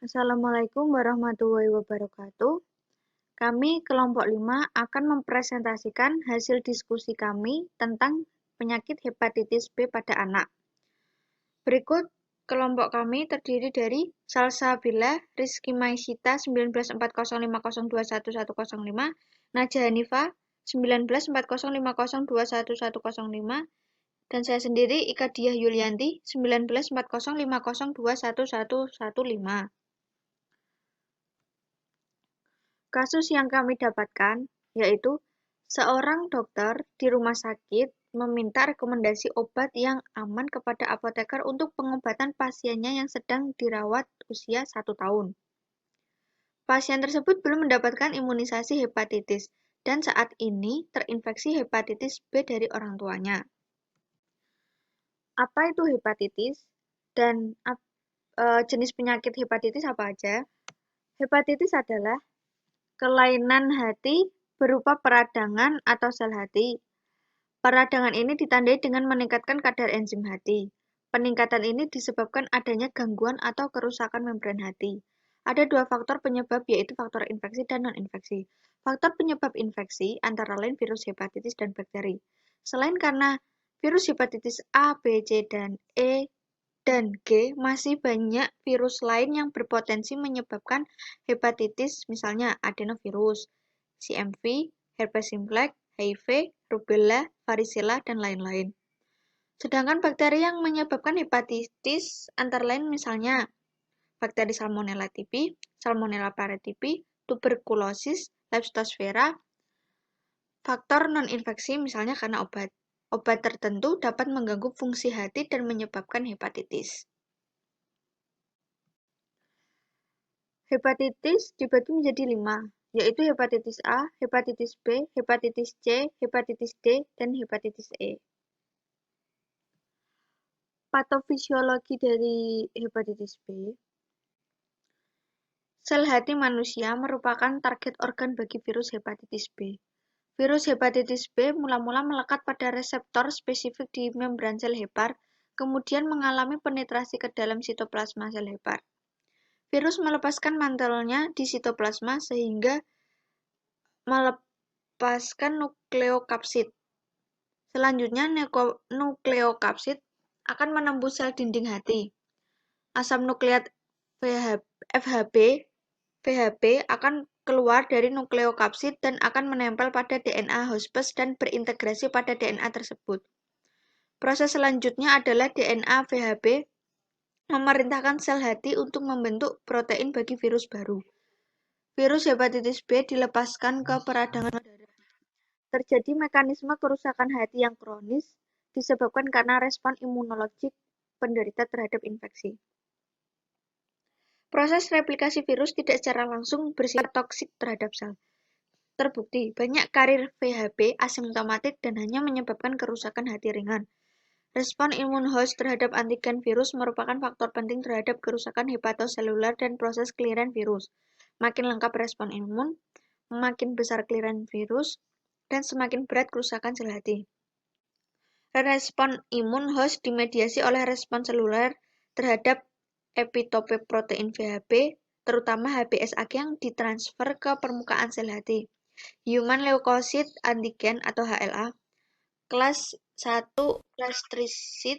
Assalamualaikum warahmatullahi wabarakatuh. Kami kelompok 5 akan mempresentasikan hasil diskusi kami tentang penyakit hepatitis B pada anak. Berikut kelompok kami terdiri dari Salsabila Rizky Maisita 194050211105, Najah Hanifa 194050211105, dan saya sendiri Ika Diah Yulianti 194050211115. Kasus yang kami dapatkan yaitu seorang dokter di rumah sakit meminta rekomendasi obat yang aman kepada apoteker untuk pengobatan pasiennya yang sedang dirawat usia 1 tahun. Pasien tersebut belum mendapatkan imunisasi hepatitis dan saat ini terinfeksi hepatitis B dari orang tuanya. Apa itu hepatitis dan jenis penyakit hepatitis apa aja? Hepatitis adalah kelainan hati berupa peradangan atau sel hati. Peradangan ini ditandai dengan meningkatkan kadar enzim hati. Peningkatan ini disebabkan adanya gangguan atau kerusakan membran hati. Ada 2 faktor penyebab yaitu faktor infeksi dan non-infeksi. Faktor penyebab infeksi antara lain virus hepatitis dan bakteri. Selain karena virus hepatitis A, B, C, dan E, dan G, masih banyak virus lain yang berpotensi menyebabkan hepatitis, misalnya adenovirus, CMV, herpes simplex, HIV, rubella, varicella, dan lain-lain. Sedangkan bakteri yang menyebabkan hepatitis antara lain misalnya bakteri Salmonella typhi, Salmonella paratyphi, tuberkulosis, Leptospira. Faktor non-infeksi misalnya karena obat tertentu dapat mengganggu fungsi hati dan menyebabkan hepatitis. Hepatitis dibagi menjadi 5, yaitu hepatitis A, hepatitis B, hepatitis C, hepatitis D, dan hepatitis E. Patofisiologi dari hepatitis B. Sel hati manusia merupakan target organ bagi virus hepatitis B. Virus hepatitis B mula-mula melekat pada reseptor spesifik di membran sel hepar, kemudian mengalami penetrasi ke dalam sitoplasma sel hepar. Virus melepaskan mantelnya di sitoplasma sehingga melepaskan nukleokapsid. Selanjutnya, nukleokapsid akan menembus sel dinding hati. Asam nukleat VHB akan keluar dari nukleokapsid dan akan menempel pada DNA hospes dan berintegrasi pada DNA tersebut. Proses selanjutnya adalah DNA VHB memerintahkan sel hati untuk membentuk protein bagi virus baru. Virus hepatitis B dilepaskan ke peradangan darah. Terjadi mekanisme kerusakan hati yang kronis disebabkan karena respon imunologik penderita terhadap infeksi. Proses replikasi virus tidak secara langsung bersifat toksik terhadap sel. Terbukti, banyak karir VHB asimptomatik dan hanya menyebabkan kerusakan hati ringan. Respon imun host terhadap antigen virus merupakan faktor penting terhadap kerusakan hepatoselular dan proses clearance virus. Makin lengkap respon imun, makin besar clearance virus, dan semakin berat kerusakan sel hati. Respon imun host dimediasi oleh respon seluler terhadap epitope protein VHB, terutama HBsAg yang ditransfer ke permukaan sel hati. Human Leukocyte Antigen atau HLA, kelas 1 plastrocyte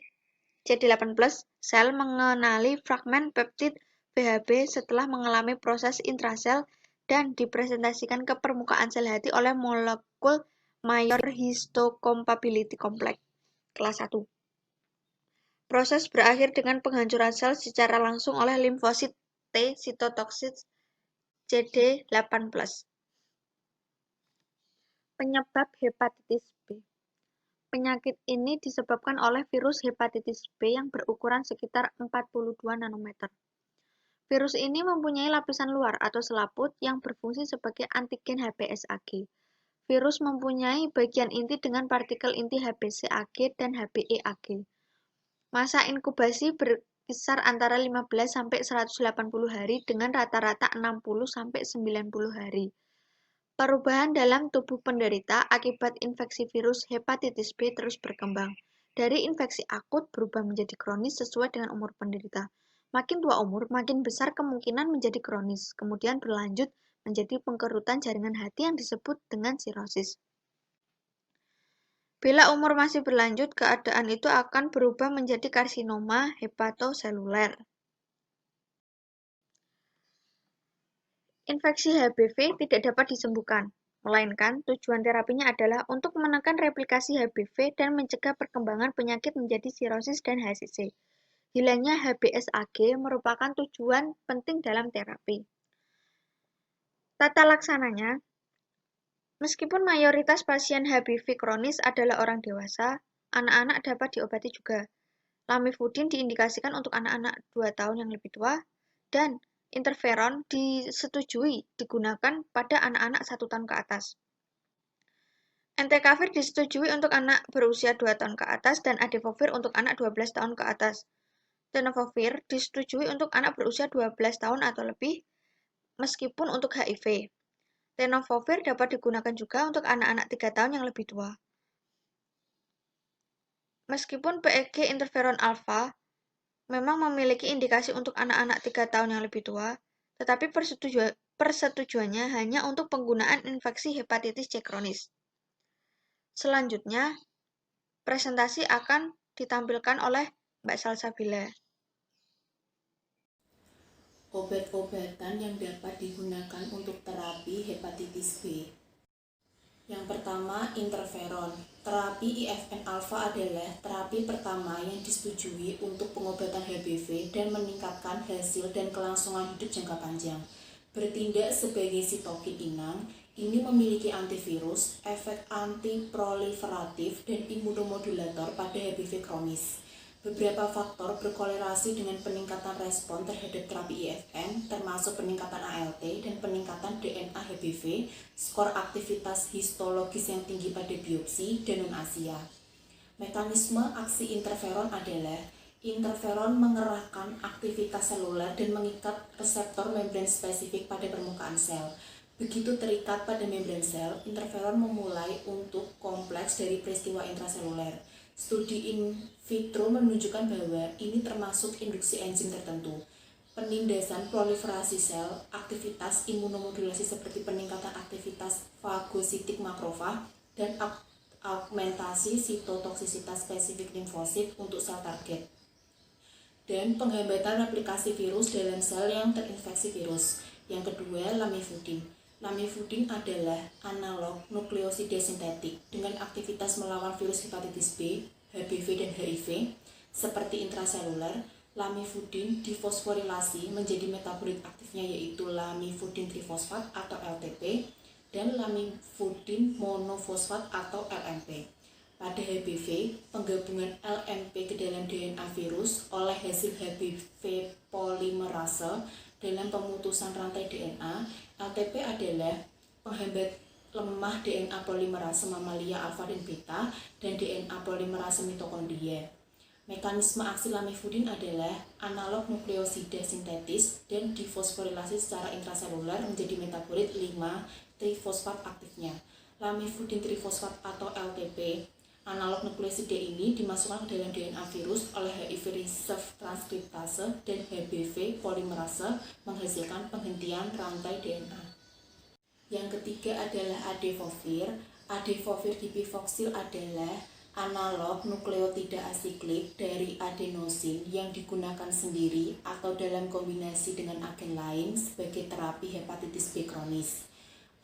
CD8+, sel mengenali fragmen peptid VHB setelah mengalami proses intrasel dan dipresentasikan ke permukaan sel hati oleh molekul mayor histocompatibility complex, kelas 1. Proses berakhir dengan penghancuran sel secara langsung oleh limfosit T sitotoksik CD8+. Penyebab hepatitis B. Penyakit ini disebabkan oleh virus hepatitis B yang berukuran sekitar 42 nanometer. Virus ini mempunyai lapisan luar atau selaput yang berfungsi sebagai antigen HBsAg. Virus mempunyai bagian inti dengan partikel inti HBcAg dan HBeAg. Masa inkubasi berkisar antara 15–180 hari dengan rata-rata 60–90 hari. Perubahan dalam tubuh penderita akibat infeksi virus hepatitis B terus berkembang. Dari infeksi akut berubah menjadi kronis sesuai dengan umur penderita. Makin tua umur, makin besar kemungkinan menjadi kronis, kemudian berlanjut menjadi pengkerutan jaringan hati yang disebut dengan sirosis. Bila umur masih berlanjut, keadaan itu akan berubah menjadi karsinoma hepatoseluler. Infeksi HBV tidak dapat disembuhkan, melainkan tujuan terapinya adalah untuk menekan replikasi HBV dan mencegah perkembangan penyakit menjadi sirosis dan HSCC. Hilangnya HBsAg merupakan tujuan penting dalam terapi. Tata laksananya, meskipun mayoritas pasien HBV kronis adalah orang dewasa, anak-anak dapat diobati juga. Lamivudin diindikasikan untuk anak-anak 2 tahun yang lebih tua, dan interferon disetujui digunakan pada anak-anak 1 tahun ke atas. Entecavir disetujui untuk anak berusia 2 tahun ke atas dan adefovir untuk anak 12 tahun ke atas. Tenofovir disetujui untuk anak berusia 12 tahun atau lebih, meskipun untuk HIV. Tenofovir dapat digunakan juga untuk anak-anak 3 tahun yang lebih tua. Meskipun PEG interferon alfa memang memiliki indikasi untuk anak-anak 3 tahun yang lebih tua, tetapi persetujuannya hanya untuk penggunaan infeksi hepatitis C kronis. Selanjutnya, presentasi akan ditampilkan oleh Mbak Salsabila. Obat-obatan yang dapat digunakan untuk terapi hepatitis B. Yang pertama, interferon. Terapi IFN alfa adalah terapi pertama yang disetujui untuk pengobatan HBV dan meningkatkan hasil dan kelangsungan hidup jangka panjang. Bertindak sebagai sitokin inang, ini memiliki antivirus, efek antiproliferatif, dan imunomodulator pada HBV kronis. Beberapa faktor berkolerasi dengan peningkatan respon terhadap terapi IFN, termasuk peningkatan ALT dan peningkatan DNA HBV, skor aktivitas histologis yang tinggi pada biopsi, dan non-Asia. Mekanisme aksi interferon adalah interferon mengerahkan aktivitas seluler dan mengikat reseptor membran spesifik pada permukaan sel. Begitu terikat pada membran sel, interferon memulai untuk kompleks dari peristiwa intraseluler. Studi in vitro menunjukkan bahwa ini termasuk induksi enzim tertentu, penindasan proliferasi sel, aktivitas imunomodulasi seperti peningkatan aktivitas fagositik makrofag, dan augmentasi sitotoksisitas spesifik limfosit untuk sel target, dan penghambatan replikasi virus dalam sel yang terinfeksi virus. Yang kedua, lamivudin. Lamivudin adalah analog nukleosida sintetik dengan aktivitas melawan virus hepatitis B, HBV, dan HIV. Seperti intraseluler, lamivudin difosforilasi menjadi metabolit aktifnya yaitu lamivudin trifosfat atau LTP dan lamivudin monofosfat atau LMP. Pada HBV, penggabungan LMP ke dalam DNA virus oleh hasil HBV polimerase dalam pemutusan rantai DNA. LTP adalah penghambat lemah DNA polimerase mamalia alfa dan beta dan DNA polimerase mitokondria. Mekanisme aksi lamivudin adalah analog nukleosida sintetis dan difosforilasi secara intraseluler menjadi metabolit 5-trifosfat aktifnya. Lamivudin trifosfat atau LTP analog nukleosida ini dimasukkan ke dalam DNA virus oleh HIV reserve transkriptase dan HBV polimerase menghasilkan penghentian rantai DNA. Yang ketiga adalah adefovir. Adefovir dipivoksil adalah analog nukleotida asiklik dari adenosin yang digunakan sendiri atau dalam kombinasi dengan agen lain sebagai terapi hepatitis B kronis.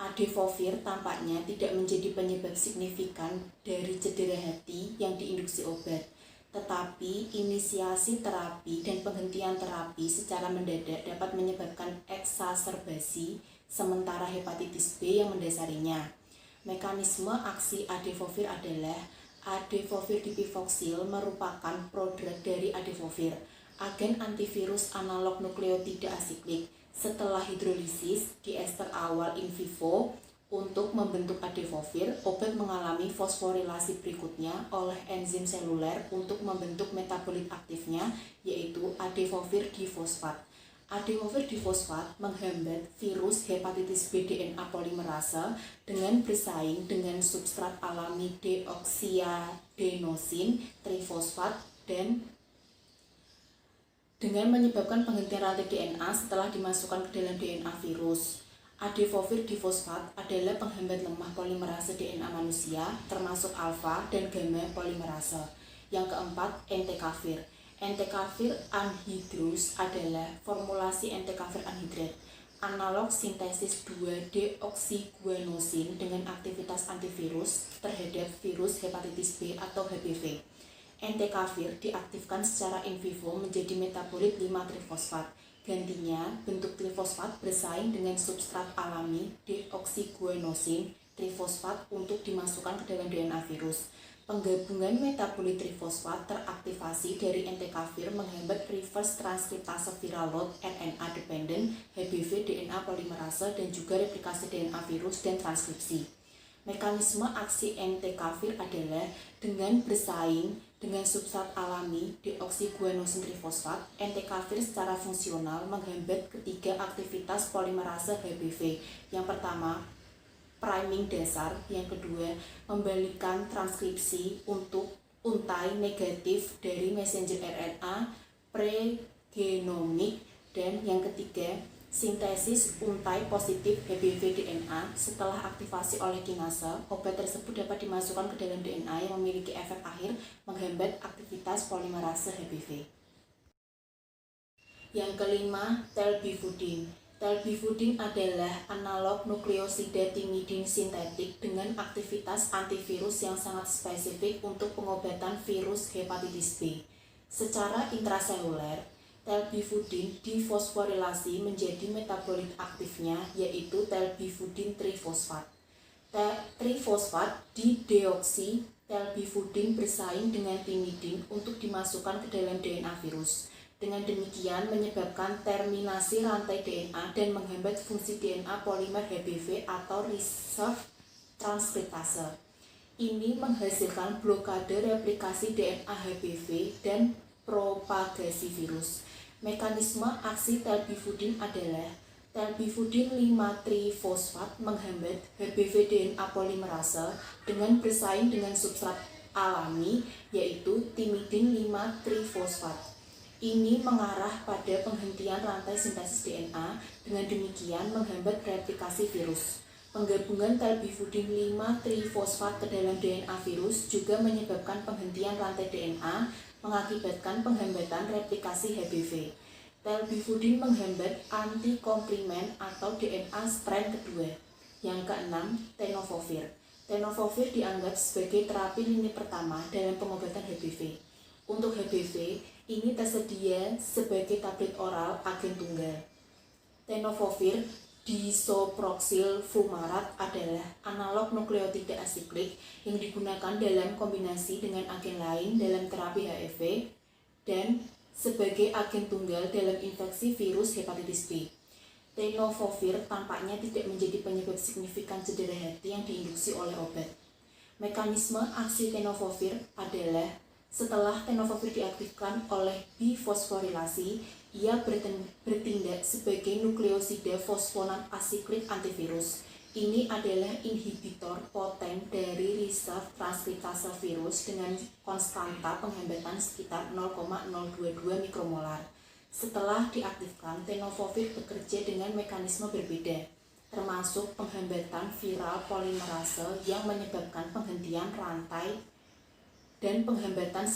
Adefovir tampaknya tidak menjadi penyebab signifikan dari cedera hati yang diinduksi obat, tetapi inisiasi terapi dan penghentian terapi secara mendadak dapat menyebabkan eksaserbasi sementara hepatitis B yang mendasarinya. Mekanisme aksi adefovir adalah adefovir dipivoksil merupakan prodrug dari adefovir, agen antivirus analog nukleotida asiklik. Setelah hidrolisis di ester awal in vivo untuk membentuk adefovir, obat mengalami fosforilasi berikutnya oleh enzim seluler untuk membentuk metabolit aktifnya, yaitu adefovir difosfat. Adefovir difosfat menghambat virus hepatitis B DNA polimerase dengan bersaing dengan substrat alami deoksiadenosin trifosfat dan dengan menyebabkan penghentian rantai DNA setelah dimasukkan ke dalam DNA virus. Adefovir difosfat adalah penghambat lemah polimerase DNA manusia, termasuk alfa dan gamma polimerase. Yang keempat, entecavir. Entecavir anhydrous adalah formulasi entecavir anhidrat, analog sintesis 2-deoksiguanosin dengan aktivitas antivirus terhadap virus hepatitis B atau HBV. Entecavir diaktifkan secara in vivo menjadi metabolit 5-trifosfat. Gantinya, bentuk trifosfat bersaing dengan substrat alami deoksiguanosin trifosfat untuk dimasukkan ke dalam DNA virus. Penggabungan metabolit trifosfat teraktivasi dari entecavir menghambat reverse transkriptase viral load RNA dependent HBV DNA polimerase dan juga replikasi DNA virus dan transkripsi. Mekanisme aksi entecavir adalah dengan bersaing dengan substrat alami deoksiguanosin trifosfat, entecavir secara fungsional menghambat ketiga aktivitas polimerase HBV. Yang pertama, priming dasar, yang kedua, membalikkan transkripsi untuk untai negatif dari messenger RNA pregenomik, dan yang ketiga, sintesis untai positif HBV DNA. Setelah aktivasi oleh kinase, obat tersebut dapat dimasukkan ke dalam DNA yang memiliki efek akhir menghambat aktivitas polimerase HBV. Yang kelima, telbifudin. Telbifudin adalah analog nukleosida timidin sintetik dengan aktivitas antivirus yang sangat spesifik untuk pengobatan virus hepatitis B. Secara intraseluler, telbifudin difosforilasi menjadi metabolit aktifnya, yaitu telbifudin trifosfat. Trifosfat dideoksi telbifudin bersaing dengan timidin untuk dimasukkan ke dalam DNA virus. Dengan demikian menyebabkan terminasi rantai DNA dan menghambat fungsi DNA polimer HBV atau reserve transkriptase. Ini menghasilkan blokade replikasi DNA HBV dan propagasi virus. Mekanisme aksi telbifudin adalah telbifudin 5-trifosfat menghambat HBV DNA polimerase dengan bersaing dengan substrat alami, yaitu timidin 5-trifosfat. Ini mengarah pada penghentian rantai sintesis DNA, dengan demikian menghambat replikasi virus. Penggabungan telbifudin 5-trifosfat ke dalam DNA virus juga menyebabkan penghentian rantai DNA, mengakibatkan penghambatan replikasi HBV. Telbifudin menghambat antikomplement atau DNA strain kedua. Yang keenam, tenofovir. Tenofovir dianggap sebagai terapi lini pertama dalam pengobatan HBV. Untuk HBV, ini tersedia sebagai tablet oral agen tunggal. Tenofovir disoproxil fumarat adalah analog nukleotida asiklik yang digunakan dalam kombinasi dengan agen lain dalam terapi HIV dan sebagai agen tunggal dalam infeksi virus hepatitis B. Tenofovir tampaknya tidak menjadi penyebab signifikan cedera hati yang diinduksi oleh obat. Mekanisme aksi tenofovir adalah setelah tenofovir diaktifkan oleh bifosforilasi, ia bertindak sebagai nukleosida fosfonat asiklik antivirus. Ini adalah inhibitor poten dari reserve transkriptase virus dengan konstanta penghambatan sekitar 0,022 mikromolar. Setelah diaktifkan, tenofovir bekerja dengan mekanisme berbeda, termasuk penghambatan viral polimerase yang menyebabkan penghentian rantai dan penghambatan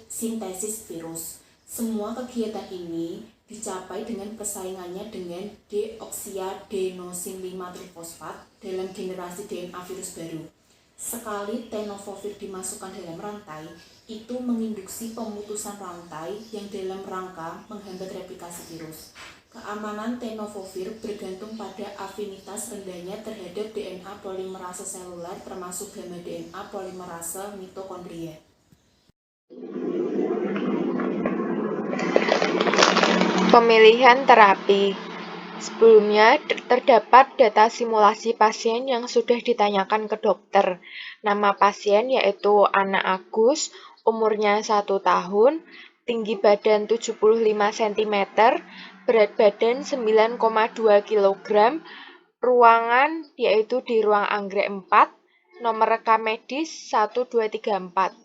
sintesis virus. Semua kegiatan ini dicapai dengan persaingannya dengan deoksiadenosin 5-trifosfat dalam generasi DNA virus baru. Sekali tenofovir dimasukkan dalam rantai, itu menginduksi pemutusan rantai yang dalam rangka menghambat replikasi virus. Keamanan tenofovir bergantung pada afinitas rendahnya terhadap DNA polimerase seluler termasuk gamma DNA polimerase mitokondria. Pemilihan terapi. Sebelumnya, terdapat data simulasi pasien yang sudah ditanyakan ke dokter. Nama pasien yaitu Ana Agus, umurnya 1 tahun, tinggi badan 75 cm, berat badan 9,2 kg, ruangan yaitu di ruang anggrek 4, nomor rekam medis 1234.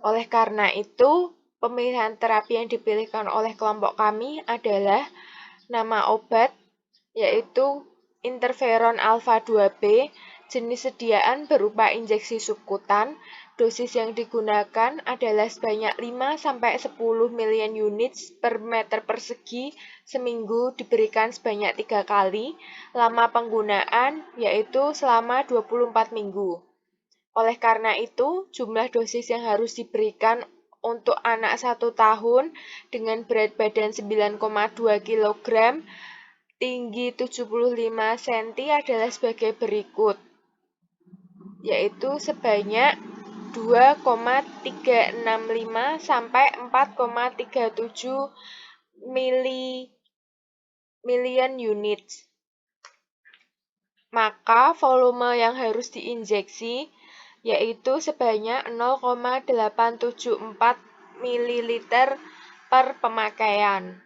Oleh karena itu, Pemilihan terapi yang dipilihkan oleh kelompok kami adalah nama obat, yaitu interferon alfa 2B, jenis sediaan berupa injeksi subkutan. Dosis yang digunakan adalah sebanyak 5-10 million units per meter persegi, seminggu diberikan sebanyak 3 kali. Lama penggunaan yaitu selama 24 minggu. Oleh karena itu, jumlah dosis yang harus diberikan untuk anak 1 tahun dengan berat badan 9,2 kg, tinggi 75 cm adalah sebagai berikut, yaitu sebanyak 2,365 sampai 4,37 million units. Maka volume yang harus diinjeksi yaitu sebanyak 0,874 ml per pemakaian.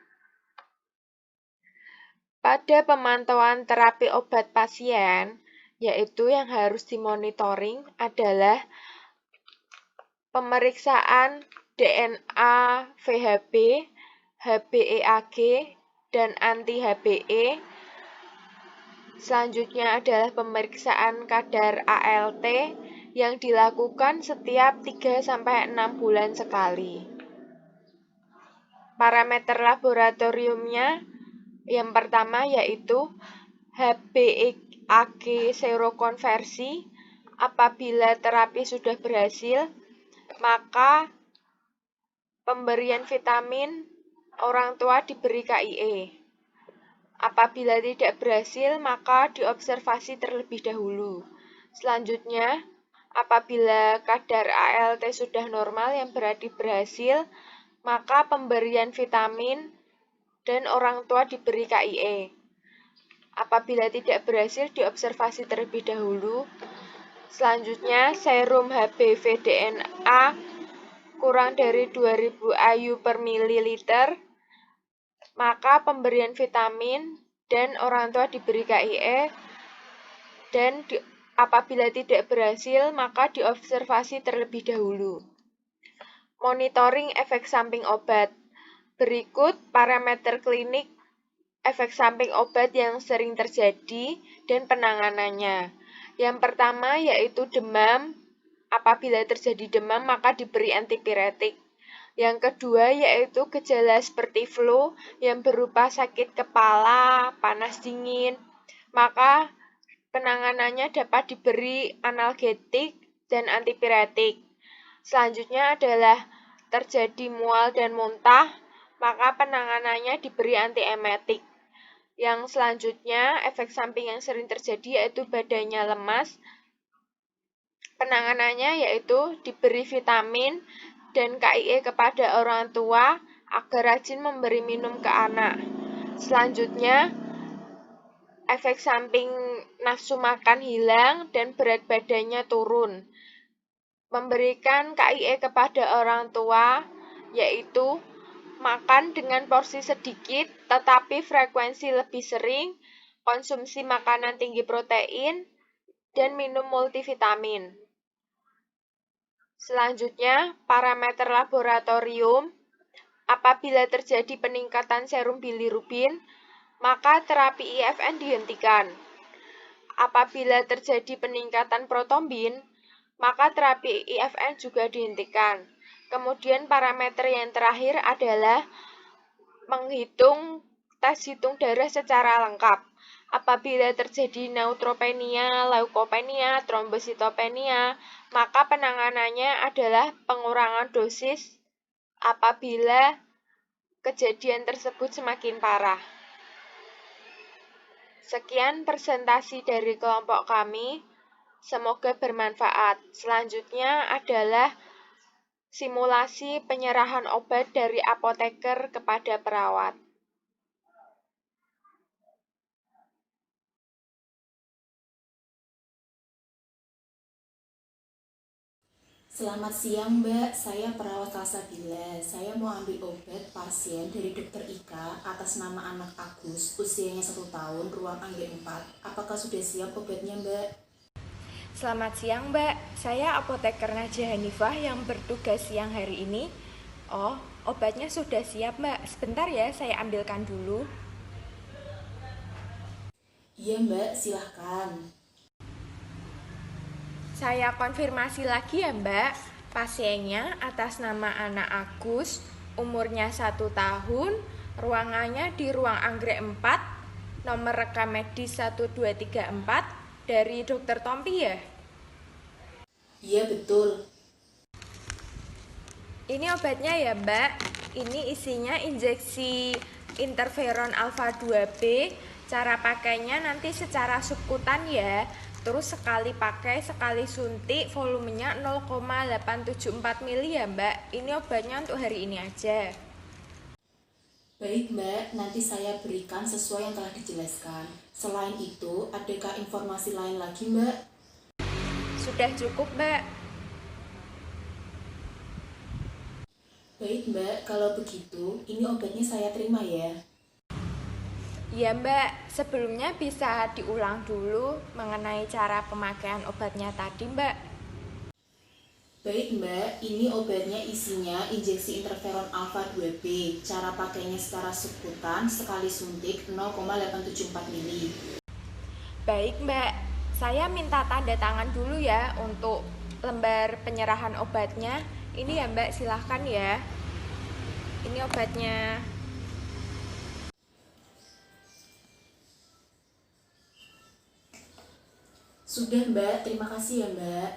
Pada pemantauan terapi obat pasien, yaitu yang harus dimonitoring adalah pemeriksaan DNA VHB, HbEAg, dan anti-HbE. Selanjutnya adalah pemeriksaan kadar ALT yang dilakukan setiap 3-6 bulan sekali. Parameter laboratoriumnya yang pertama yaitu HbEAg serokonversi. Apabila terapi sudah berhasil, maka pemberian vitamin orang tua diberi KIE. Apabila tidak berhasil, maka diobservasi terlebih dahulu. Selanjutnya, apabila kadar ALT sudah normal yang berarti berhasil, maka pemberian vitamin dan orang tua diberi KIE. Apabila tidak berhasil, diobservasi terlebih dahulu. Selanjutnya, serum HBV DNA kurang dari 2000 IU per mililiter, maka pemberian vitamin dan orang tua diberi KIE, dan apabila tidak berhasil, maka diobservasi terlebih dahulu. Monitoring efek samping obat. Berikut parameter klinik efek samping obat yang sering terjadi dan penanganannya. Yang pertama yaitu demam. Apabila terjadi demam, maka diberi antipiretik. Yang kedua yaitu gejala seperti flu yang berupa sakit kepala, panas dingin, maka penanganannya dapat diberi analgetik dan antipiretik. Selanjutnya adalah terjadi mual dan muntah, maka penanganannya diberi antiemetik. Yang selanjutnya, efek samping yang sering terjadi yaitu badannya lemas. Penanganannya yaitu diberi vitamin dan KIE kepada orang tua agar rajin memberi minum ke anak. Selanjutnya, efek samping nafsu makan hilang dan berat badannya turun. Memberikan KIE kepada orang tua yaitu makan dengan porsi sedikit tetapi frekuensi lebih sering, konsumsi makanan tinggi protein, dan minum multivitamin. Selanjutnya, parameter laboratorium. Apabila terjadi peningkatan serum bilirubin, maka terapi IFN dihentikan. Apabila terjadi peningkatan protombin, maka terapi IFN juga dihentikan. Kemudian parameter yang terakhir adalah menghitung tes hitung darah secara lengkap. Apabila terjadi neutropenia, leukopenia, trombositopenia, maka penanganannya adalah pengurangan dosis apabila kejadian tersebut semakin parah. Sekian presentasi dari kelompok kami, semoga bermanfaat. Selanjutnya adalah simulasi penyerahan obat dari apoteker kepada perawat. Selamat siang Mbak, saya perawat Salsabila. Saya mau ambil obat pasien dari Dr. Ika atas nama anak Agus, usianya 1 tahun, ruang Angge 4. Apakah sudah siap obatnya Mbak? Selamat siang Mbak, saya apoteker Najah Hanifah yang bertugas siang hari ini. Oh, obatnya sudah siap, Mbak. Sebentar ya, saya ambilkan dulu. Iya Mbak, silahkan. Saya konfirmasi lagi ya, Mbak. Pasiennya atas nama anak Agus, umurnya 1 tahun, ruangannya di ruang anggrek 4, nomor rekam medis 1234 dari Dokter Tompi ya? Iya betul. Ini obatnya ya, Mbak. Ini isinya injeksi interferon alfa 2B. Cara pakainya nanti secara subkutan ya. Terus sekali pakai, sekali suntik, volumenya 0,874 mili ya, Mbak. Ini obatnya untuk hari ini aja. Baik Mbak, nanti saya berikan sesuai yang telah dijelaskan. Selain itu, adakah informasi lain lagi Mbak? Sudah cukup, Mbak. Baik Mbak, kalau begitu, ini obatnya saya terima ya. Ya, Mbak. Sebelumnya bisa diulang dulu mengenai cara pemakaian obatnya tadi, Mbak. Baik Mbak, ini obatnya isinya injeksi interferon alfa 2B. Cara pakainya secara subkutan, sekali suntik 0,874 mili. Baik, Mbak. Saya minta tanda tangan dulu ya untuk lembar penyerahan obatnya. Ini ya, Mbak, silahkan ya. Ini obatnya. Sudah Mbak, terima kasih ya Mbak.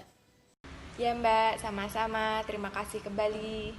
Ya, Mbak, sama-sama. Terima kasih kembali.